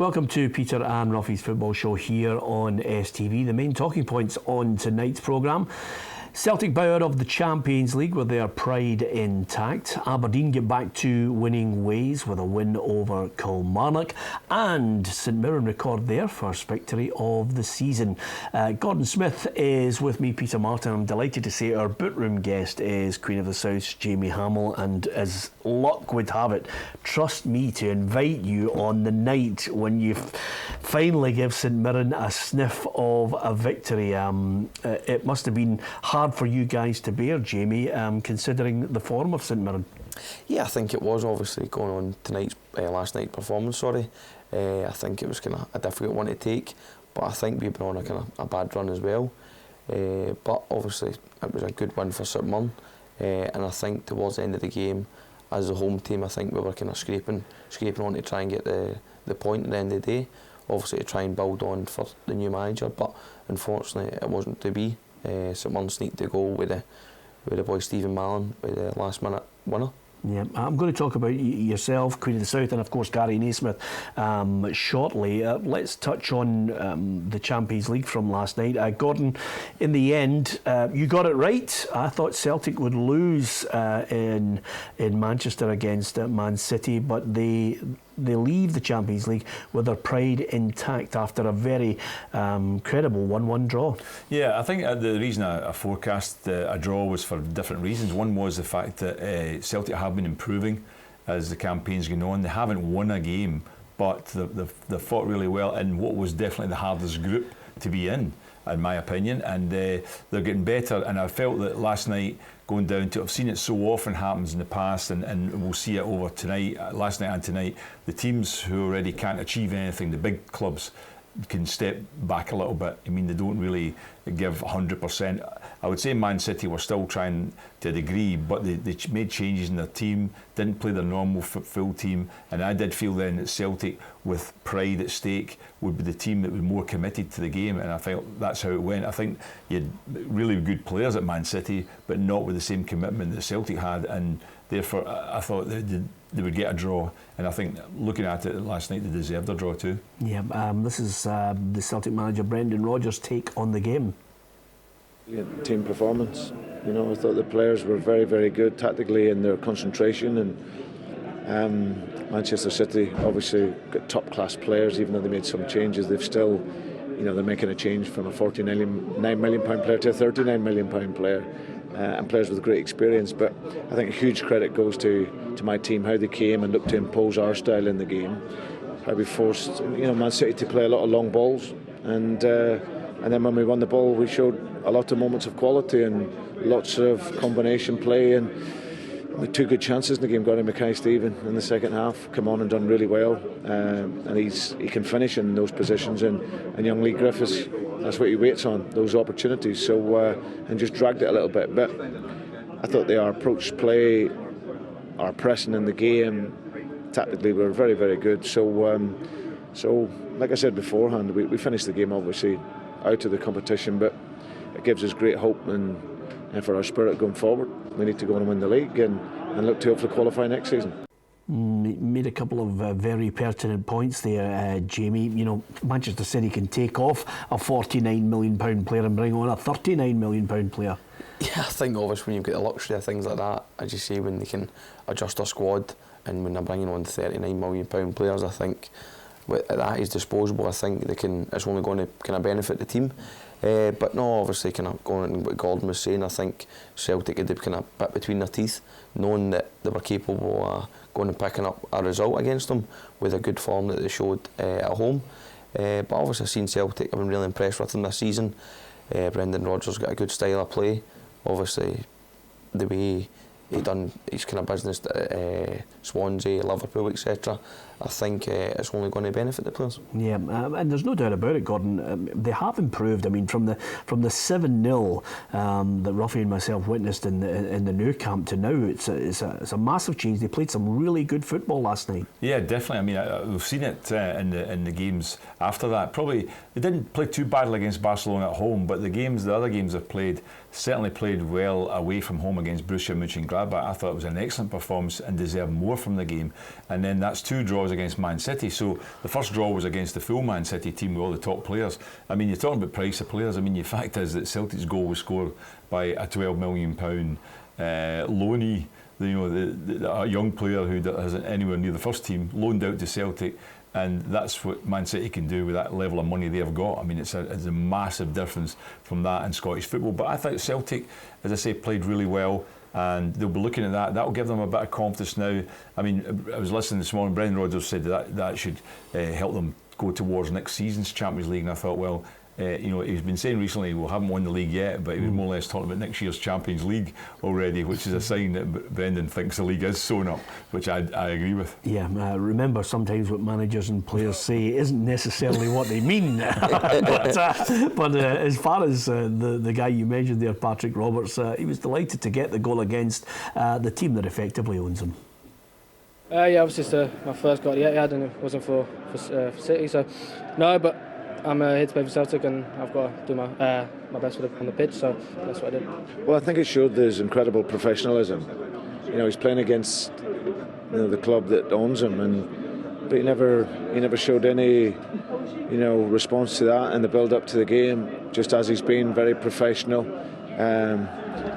Welcome to Peter and Ruffy's Football Show here on STV. The main talking points on tonight's programme: Celtic bow out of the Champions League with their pride intact. Aberdeen get back to winning ways with a win over Kilmarnock. And St Mirren record their first victory of the season. Gordon Smith is with me, Peter Martin. I'm delighted to say our boot-room guest is Queen of the South, Jamie Hamill. And as luck would have it, trust me to invite you on the night when you finally give St Mirren a sniff of a victory. It must have been hard for you guys to bear, Jamie, considering the form of St Mirren. Yeah, I think it was obviously going on last night's performance. I think it was kind of a difficult one to take, but I think we've been on a kind of a bad run as well. But obviously it was a good win for St Mirren, and I think towards the end of the game, as a home team, I think we were kind of scraping on to try and get the point at the end of the day. Obviously to try and build on for the new manager, but unfortunately it wasn't to be. St Mirren sneaked the goal with the boy Stephen Mallon with the last minute winner. Yeah, I'm going to talk about yourself, Queen of the South, and of course Gary Naismith shortly. Let's touch on the Champions League from last night. Gordon, in the end, you got it right. I thought Celtic would lose in Manchester against Man City, but they leave the Champions League with their pride intact after a very credible 1-1 draw. Yeah, I think the reason I forecast a draw was for different reasons. One was the fact that Celtic have been improving as the campaign's going on. They haven't won a game, but they've fought really well in what was definitely the hardest group to be in my opinion, and they're getting better. And I felt that last night, going down to, I've seen it so often happens in the past, and we'll see it over tonight, last night and tonight, the teams who already can't achieve anything, the big clubs, can step back a little bit. I mean, they don't really give 100%. I would say Man City were still trying to a degree, but they made changes in their team, didn't play their normal full team, and I did feel then that Celtic, with pride at stake, would be the team that was more committed to the game, and I felt that's how it went. I think you had really good players at Man City, but not with the same commitment that Celtic had, and therefore I thought they would get a draw, and I think looking at it last night, they deserved a draw too. Yeah, this is the Celtic manager Brendan Rodgers' take on the game. Yeah, team performance. You know, I thought the players were very, very good tactically in their concentration, and Manchester City obviously got top class players. Even though they made some changes, they've still, you know, they're making a change from a £49 million player to a £39 million player. And players with great experience, but I think a huge credit goes to my team, how they came and looked to impose our style in the game, how we forced, you know, Man City to play a lot of long balls, and then when we won the ball, we showed a lot of moments of quality and lots of combination play, and with two good chances in the game. Gordon Mackay-Steven in the second half come on and done really well, and he can finish in those positions, and young Lee Griffiths, that's what he waits on, those opportunities. So and just dragged it a little bit, but I thought our approach play, our pressing in the game, tactically we were very, very good. So like I said beforehand, we finished the game obviously out of the competition, but it gives us great hope and for our spirit going forward. We need to go and win the league and look to hopefully qualify next season. Made a couple of very pertinent points there, Jamie. You know, Manchester City can take off a £49 million player and bring on a £39 million player. Yeah, I think obviously when you've got the luxury of things like that, as you say, when they can adjust their squad and when they're bringing on £39 million players, I think that is disposable. I think it's only going to kind of benefit the team. But no, obviously, kind of going on what Gordon was saying, I think Celtic had kind of bit between their teeth, knowing that they were capable of going and picking up a result against them with a good form that they showed at home. But obviously, I've seen Celtic. I've been really impressed with them this season. Brendan Rodgers got a good style of play. Obviously, the way he done his kind of business at Swansea, Liverpool, etc. I think it's only going to benefit the players. Yeah, and there's no doubt about it, Gordon. They have improved. I mean, from the 7-0 that Ruffy and myself witnessed in the Nou Camp to now, it's a massive change. They played some really good football last night. Yeah, definitely. I mean, we've seen it in the games after that. Probably they didn't play too badly against Barcelona at home, but the other games they've played certainly played well away from home against Borussia Mönchengladbach. bad, but I thought it was an excellent performance and deserved more from the game. And then that's 2 draws against Man City. So the first draw was against the full Man City team with all the top players. I mean, you're talking about price of players. I mean, the fact is that Celtic's goal was scored by a £12 million loanee, a young player who isn't anywhere near the first team, loaned out to Celtic. And that's what Man City can do with that level of money they've got. I mean, it's a massive difference from that in Scottish football. But I think Celtic, as I say, played really well, and they'll be looking at that. That will give them a bit of confidence now. I mean, I was listening this morning, Brendan Rodgers said that should help them go towards next season's Champions League, and I thought, well, he's been saying recently we haven't won the league yet, but he was more or less talking about next year's Champions League already, which is a sign that Brendan thinks the league is sewn up, which I agree with. Yeah, remember sometimes what managers and players say isn't necessarily what they mean. but as far as the guy you mentioned there, Patrick Roberts, he was delighted to get the goal against the team that effectively owns him. Yeah, obviously it's my first goal at Etihad, and it wasn't for City, so no, but I'm here to play for Celtic, and I've got to do my best on the pitch, so that's what I did. Well, I think it showed there's incredible professionalism. He's playing against the club that owns him, but he never showed any response to that in the build up to the game. Just as he's been very professional, and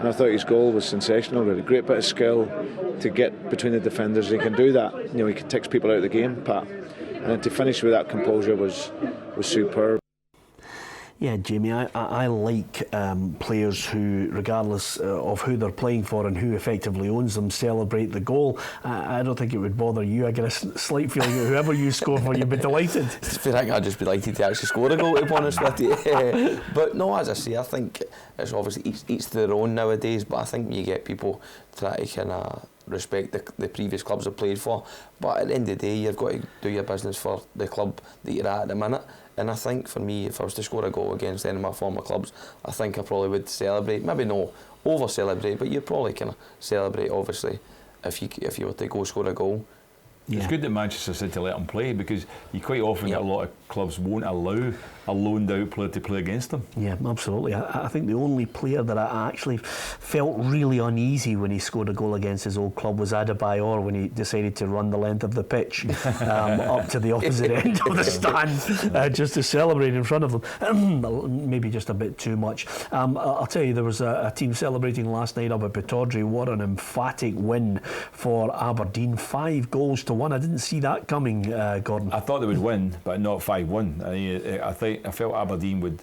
I thought his goal was sensational. Really great bit of skill to get between the defenders. He can do that. He takes people out of the game, Pat. And then to finish with that composure was superb. Yeah, Jamie, I like players who, regardless of who they're playing for and who effectively owns them, celebrate the goal. I don't think it would bother you. I get a slight feeling that whoever you score for, you'd be delighted. I think I'd just be delighted to actually score a goal, to be honest with you. But no, as I say, I think it's obviously each their own nowadays, but I think you get people try to kind of respect the previous clubs they've played for, but at the end of the day you've got to do your business for the club that you're at the minute. And I think for me, if I was to score a goal against any of my former clubs, I think I probably would celebrate. Maybe no over celebrate, but you'd probably kind of celebrate, obviously, if you were to go score a goal. Yeah. It's good that Manchester City let him play, because you quite often get a lot of clubs won't allow a loaned out player to play against them. Yeah, absolutely. I think the only player that I actually felt really uneasy when he scored a goal against his old club was Adebayor, when he decided to run the length of the pitch up to the opposite end of the stand just to celebrate in front of them. Maybe just a bit too much. I'll tell you, there was a team celebrating last night up at Pittodrie. What an emphatic win for Aberdeen. 5-1. I didn't see that coming, Gordon. I thought they would win, but not 5-1. I felt Aberdeen would,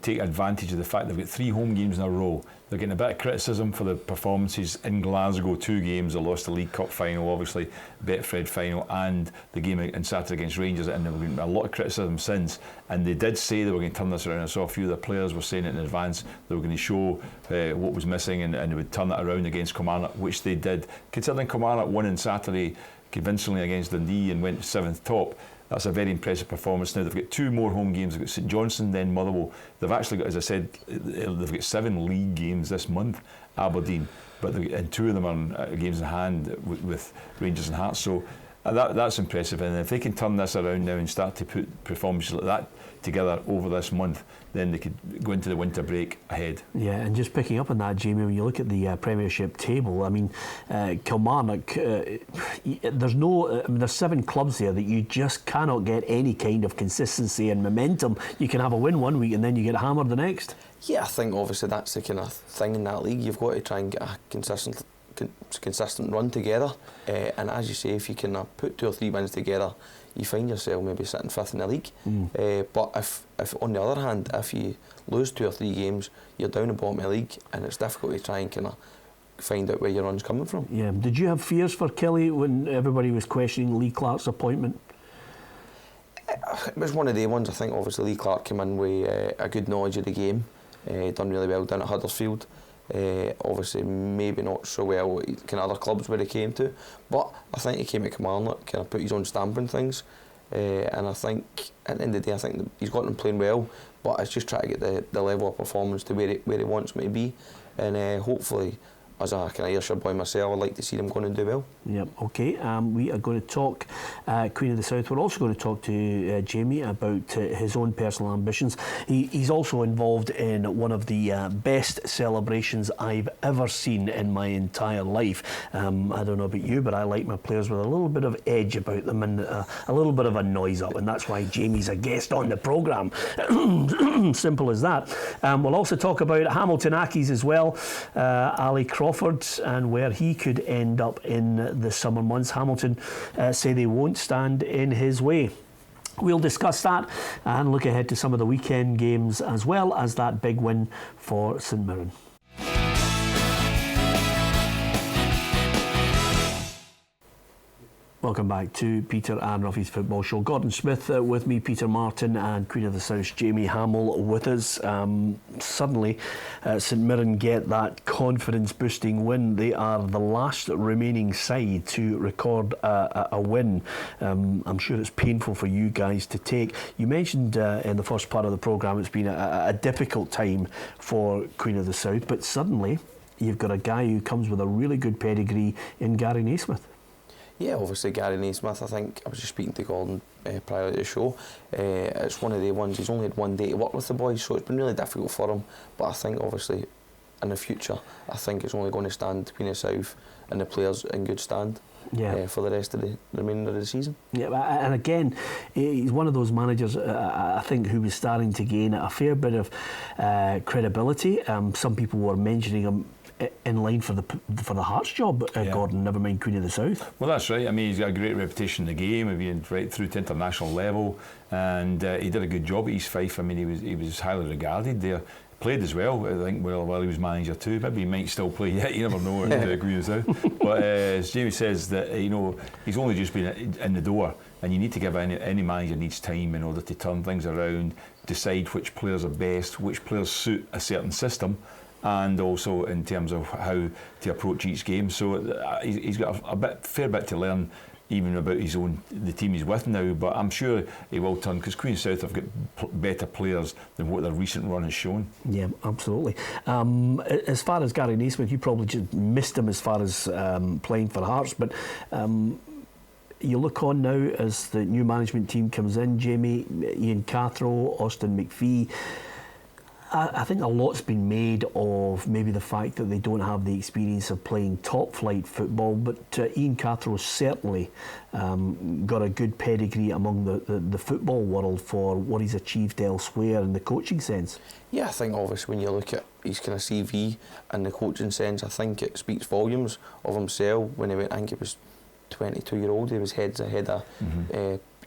take advantage of the fact they've got 3 home games in a row. They're getting a bit of criticism for the performances in Glasgow. 2 games, they lost the League Cup final, obviously, Betfred final, and the game on Saturday against Rangers, and there was a lot of criticism since. And they did say they were going to turn this around. I saw a few of the players were saying it in advance. They were going to show what was missing, and they would turn it around against Kilmarnock, which they did. Considering Kilmarnock won on Saturday convincingly against Dundee and went 7th top, that's a very impressive performance. Now they've got 2 more home games. They've got St Johnstone, then Motherwell. They've actually got, as I said, they've got 7 league games this month, Aberdeen, and 2 of them are games in hand with Rangers and Hearts. So that's impressive. And if they can turn this around now and start to put performances like that together over this month, then they could go into the winter break ahead. Yeah, and just picking up on that, Jamie, when you look at the Premiership table, I mean, Kilmarnock, there's 7 clubs there that you just cannot get any kind of consistency and momentum. You can have a win one week and then you get hammered the next. Yeah, I think obviously that's the kind of thing in that league. You've got to try and get a consistent run together, and as you say, if you can put 2 or 3 wins together, you find yourself maybe sitting 5th in the league. But if on the other hand, if you lose 2 or 3 games, you're down the bottom of the league, and it's difficult to try and kind of find out where your run's coming from. Yeah. Did you have fears for Kelly when everybody was questioning Lee Clark's appointment? It was one of the ones. I think obviously Lee Clark came in with a good knowledge of the game, done really well down at Huddersfield. Obviously maybe not so well at kind of other clubs where he came to, but I think he came to Kilmarnock, kind of put his own stamp on things, and I think at the end of the day I think he's got them playing well, but it's just trying to get the level of performance to where he wants me to be, and hopefully as a kind of Ayrshire boy myself, I'd like to see them going and do well. Yep, okay. We are going to talk Queen of the South. We're also going to talk to Jamie about his own personal ambitions. He's also involved in one of the best celebrations I've ever seen in my entire life. I don't know about you, but I like my players with a little bit of edge about them and a little bit of a noise up, and that's why Jamie's a guest on the programme. Simple as that. We'll also talk about Hamilton Accies as well, Ali Crawford, and where he could end up in the summer months. Hamilton say they won't stand in his way. We'll discuss that and look ahead to some of the weekend games, as well as that big win for St Mirren. Welcome back to Peter and Ruffy's Football Show. Gordon Smith with me, Peter Martin, and Queen of the South Jamie Hamill with us. Suddenly, St Mirren get that confidence-boosting win. They are the last remaining side to record a win. I'm sure it's painful for you guys to take. You mentioned in the first part of the programme it's been a difficult time for Queen of the South, but suddenly you've got a guy who comes with a really good pedigree in Gary Naismith. Yeah, obviously Gary Naismith, I think, I was just speaking to Gordon prior to the show, it's one of the ones, he's only had one day to work with the boys, so it's been really difficult for him, but I think obviously in the future, I think it's only going to stand Queen of South and the players in good stand. Yeah. For the rest of the remainder of the season. Yeah, and again, he's one of those managers, I think, who was starting to gain a fair bit of credibility. Some people were mentioning him in line for the Hearts job, Gordon, never mind Queen of the South. Well, that's right. I mean, he's got a great reputation in the game, being right through to international level, and he did a good job at East Fife. I mean, he was highly regarded there. Played as well, I think, while he was manager too. Maybe he might still play yet, you never know, in Queen of the South. But as Jamie says, that he's only just been in the door, and you need to give any manager needs time in order to turn things around, decide which players are best, which players suit a certain system, and also in terms of how to approach each game. So he's got a fair bit to learn, even about the team he's with now, but I'm sure he will turn, because Queen of South have got better players than what their recent run has shown. Yeah, absolutely. As far as Gary Naismith, you probably just missed him as far as playing for Hearts, but you look on now as the new management team comes in, Jamie, Ian Cathro, Austin McPhee. I think a lot's been made of maybe the fact that they don't have the experience of playing top flight football, but Ian Cathro's certainly got a good pedigree among the football world for what he's achieved elsewhere in the coaching sense. Yeah, I think obviously when you look at his kind of CV and the coaching sense, I think it speaks volumes of himself. When he went, I think he was 22-year-old, he was heads ahead of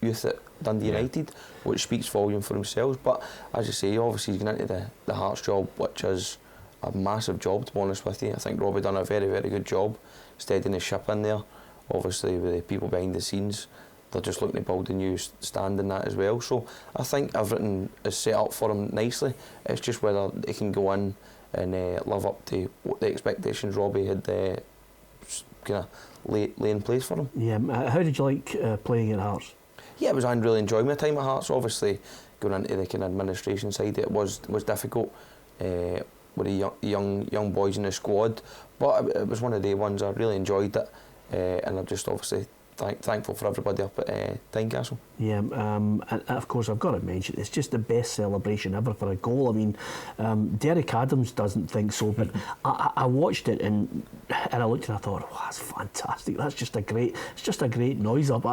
youth at Dundee United, which speaks volume for themselves. But as you say, obviously he's going into the Hearts job, which is a massive job, to be honest with you. I think Robbie done a very, very good job steadying the ship in there. Obviously with the people behind the scenes, they're just looking to build a new stand in that as well. So I think everything is set up for him nicely. It's just whether he can go in and live up to what the expectations Robbie had kind of lay in place for him. Yeah, how did you like playing at Hearts? Yeah, I really enjoyed my time at Hearts. Obviously, going into the kind of administration side, it was difficult with the young boys in the squad. But it was one of the ones I really enjoyed it, and I'm just obviously thankful for everybody up at Tynecastle. Yeah, and of course I've got to mention it's just the best celebration ever for a goal. I mean, Derek Adams doesn't think so, but I watched it and I looked and I thought, wow, that's fantastic. That's just a great noise up.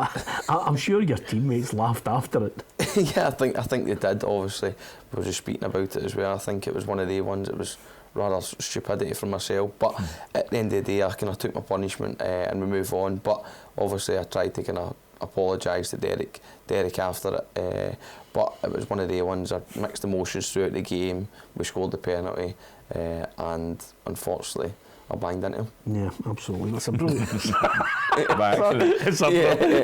I'm sure your teammates laughed after it. Yeah, I think they did. Obviously, we were just speaking about it as well. I think it was one of the ones. It was rather stupidity from myself, but at the end of the day I kind of took my punishment and we move on. But obviously I tried to kind of apologise to Derek after it, but it was one of the ones. I mixed emotions throughout the game. We scored the penalty and unfortunately I banged into him. Yeah, absolutely. That's a brilliant it's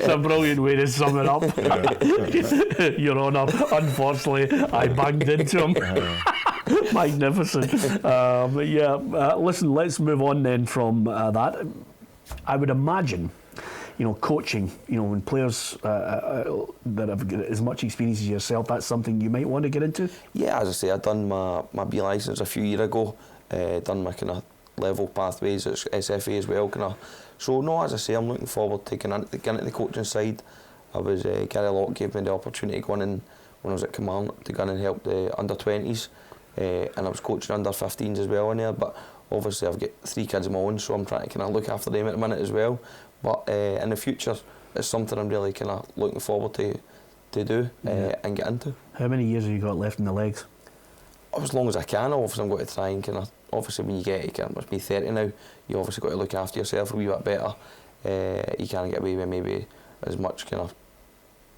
a brilliant way to sum it up. Your Honour, unfortunately I banged into him. Magnificent. Listen, let's move on then from that. I would imagine, coaching, when players that have got as much experience as yourself, that's something you might want to get into? Yeah, as I say, I done my B licence a few years ago, done my kind of level pathways at SFA as well. So no, as I say, I'm looking forward to getting into the coaching side. I was Gary Locke gave me the opportunity going in when I was at Kilmarnock to go in and help the under-20s, and I was coaching under-15s as well in there. But obviously I've got 3 kids of my own, so I'm trying to look after them at the minute as well. But in the future, it's something I'm really looking forward to do and get into. How many years have you got left in the legs? As long as I can. Obviously I'm going to try and obviously when you must be 30 now, you obviously got to look after yourself a wee bit better. You can't get away with maybe as much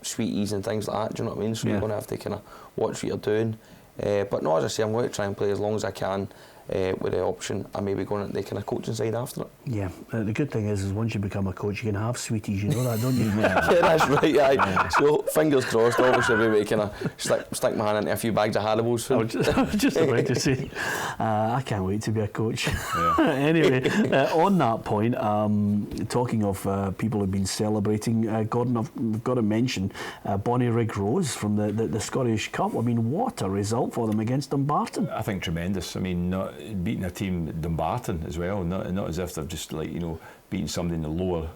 sweeties and things like that, do you know what I mean? So you're going to have to watch what you're doing. But no, as I say, I'm going to try and play as long as I can with the option I maybe going into the coaching side after it. Yeah, the good thing is once you become a coach, you can have sweeties, you know that, don't you? Yeah, that's right, yeah. So fingers crossed, obviously I'll be able to stick my hand into a few bags of Haribo's. I was just about to say, I can't wait to be a coach. Anyway, on that point, talking of people who've been celebrating, Gordon, I've got to mention Bonnie Rig Rose from the Scottish Cup. I mean, what a result for them against Dumbarton. I think tremendous. I mean, beating a team Dumbarton as well, not as if they've just beaten somebody in the lower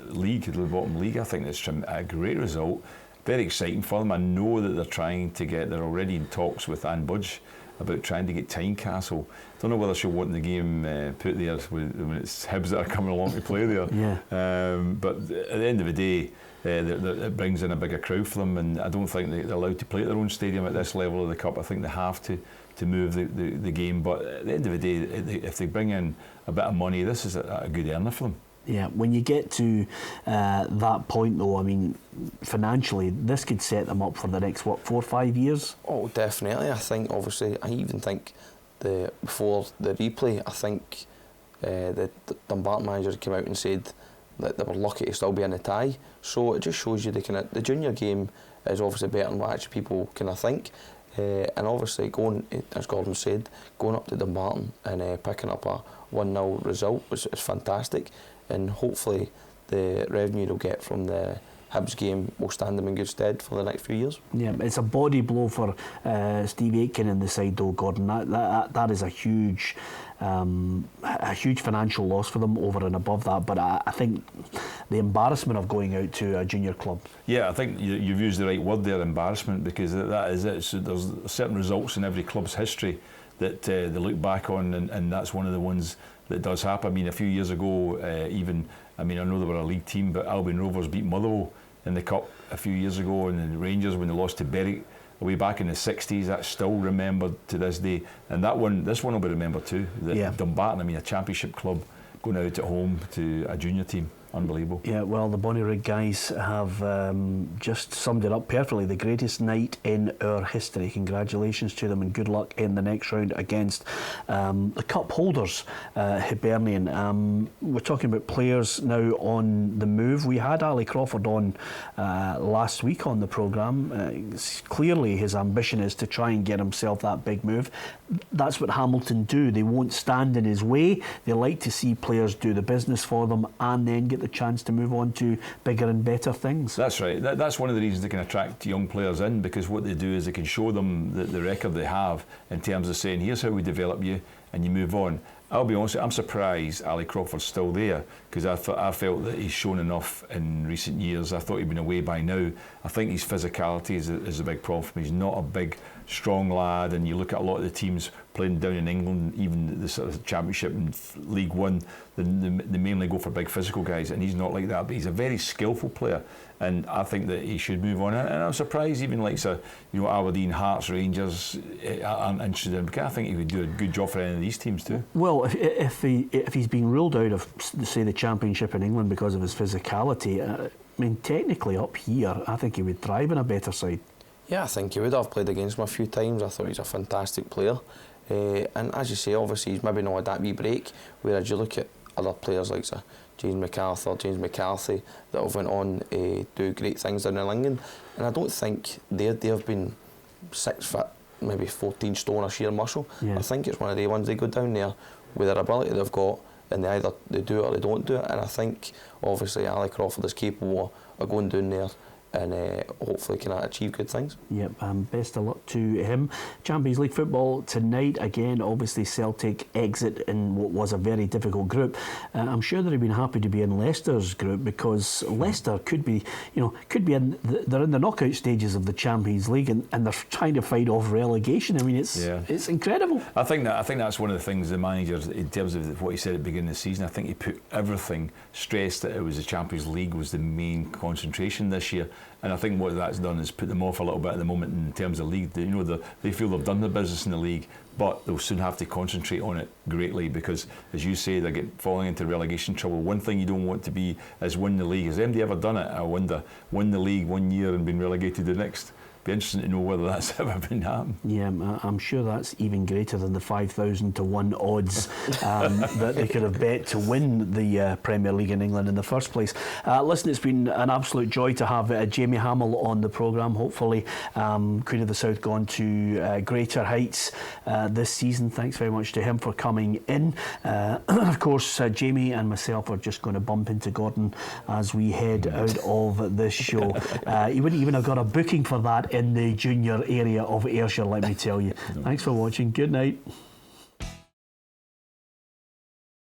league, the bottom league. I think that's a great result. Very exciting for them. I know that they're already in talks with Anne Budge about trying to get Tynecastle. Don't know whether she'll want the game put there when it's Hibs that are coming along to play there. But at the end of the day, it brings in a bigger crowd for them, and I don't think they're allowed to play at their own stadium at this level of the Cup. I think they have to move the game, but at the end of the day, if they bring in a bit of money, this is a good earner for them. Yeah, when you get to that point though, I mean, financially, this could set them up for the next, 4 or 5 years? Oh, definitely. I think, obviously, I even think before the replay, I think the Dumbarton manager came out and said that they were lucky to still be in the tie. So it just shows you the junior game is obviously better than what actually people think. And obviously going, as Gordon said, going up to Dumbarton and picking up a 1-0 result is fantastic, and hopefully the revenue they'll get from the Hibs game will stand them in good stead for the next few years. Yeah, it's a body blow for Steve Aitken in the side though, Gordon. That is a huge financial loss for them over and above that, but I think the embarrassment of going out to a junior club. Yeah, I think you've used the right word there, embarrassment, because that is it. So there's certain results in every club's history that they look back on, and that's one of the ones that does happen. I mean, a few years ago, I know they were a league team, but Albion Rovers beat Motherwell in the Cup a few years ago, and the Rangers, when they lost to Berwick way back in the 60s, that's still remembered to this day. And this one will be remembered too. Dumbarton, a championship club, going out at home to a junior team. Unbelievable. Yeah, well, the Bonnie Rig guys have just summed it up perfectly. The greatest night in our history. Congratulations to them and good luck in the next round against the cup holders, Hibernian. We're talking about players now on the move. We had Ali Crawford on last week on the programme. Clearly his ambition is to try and get himself that big move. That's what Hamilton do. They won't stand in his way. They like to see players do the business for them and then get the chance to move on to bigger and better things. That's right. That's one of the reasons they can attract young players in, because what they do is they can show them the record they have in terms of saying, here's how we develop you, and you move on. I'll be honest, I'm surprised Ali Crawford's still there, because I felt that he's shown enough in recent years. I thought he'd been away by now. I think his physicality is a big problem for him. He's not a big, strong lad, and you look at a lot of the teams playing down in England, even the sort of Championship and League One, they mainly go for big physical guys, and he's not like that, but he's a very skillful player, and I think that he should move on. And I'm surprised even like Aberdeen, Hearts, Rangers aren't interested in him, because I think he would do a good job for any of these teams too. Well, if he's been ruled out of, say, the Championship in England because of his physicality, technically up here, I think he would thrive in a better side. Yeah, I think he would. I've played against him a few times. I thought he's a fantastic player. And as you say, obviously he's maybe not had that wee break, whereas you look at other players like James McCarthy that have went on to do great things down in England, and I don't think they've been 6 foot, maybe 14 stone of sheer muscle. Yeah. I think it's one of the ones they go down there with their ability they've got, and they either do it or they don't do it, and I think obviously Ali Crawford is capable of going down there and hopefully can achieve good things. Yep, best of luck to him. Champions League football tonight. Again, obviously Celtic exit in what was a very difficult group. I'm sure they'd have been happy to be in Leicester's group, because Leicester could be in. They're in the knockout stages of the Champions League, and they're trying to fight off relegation. I mean, it's incredible. I think that's one of the things the manager, in terms of what he said at the beginning of the season. I think he put everything, stressed that it was the Champions League was the main concentration this year. And I think what that's done is put them off a little bit at the moment in terms of league. They feel they've done their business in the league, but they'll soon have to concentrate on it greatly, because, as you say, they're falling into relegation trouble. One thing you don't want to be is win the league. Has anybody ever done it? I wonder. Win the league one year and been relegated the next. Be interesting to know whether that's ever been happened. Yeah, I'm sure that's even greater than the 5,000 to 1 odds that they could have bet to win the Premier League in England in the first place. Listen, it's been an absolute joy to have Jamie Hamill on the programme. Hopefully Queen of the South gone to greater heights this season. Thanks very much to him for coming in. Of course, Jamie and myself are just going to bump into Gordon as we head out of this show. He wouldn't even have got a booking for that in the junior area of Ayrshire, let me tell you. Thanks for watching. Good night.